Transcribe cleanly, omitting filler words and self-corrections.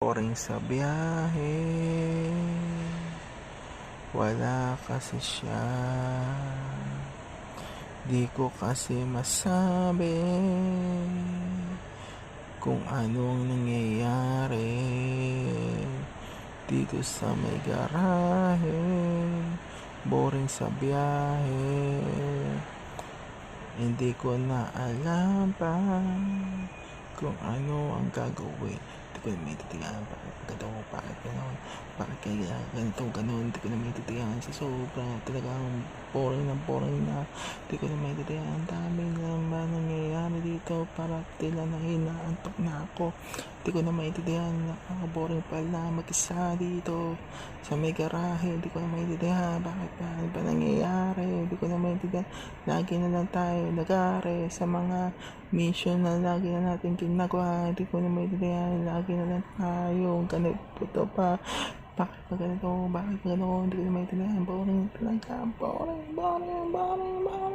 Boring sa biyahe, wala kasi siya. Di ko kasi masabi kung anong nangyayari dito sa may garahe. Boring sa biyahe, hindi ko na alam pa kung ano ang gagawin. Hindi ko na maintindihan bakit gano'n, bakit kaya ganito, hindi ko na maintindihan sa sobra, talagang boring na, hindi ko na maintindihan, ang dami na ba nangyayari dito, para tila na inaantok na ako, hindi ko na maintindihan, nakaka-boring pala mag-isa dito sa may garahe, hindi ko na maintindihan, bakit ba, ano ba nangyayari, hindi ko na maintindihan, lagi na lang tayo nagare sa mga mission na lagi na natin ginagawa, hindi ko na maintindihan, lagi na lang tayo ganito pa, bakit ba ganito, hindi ko na maintindihan, boring talaga, boring.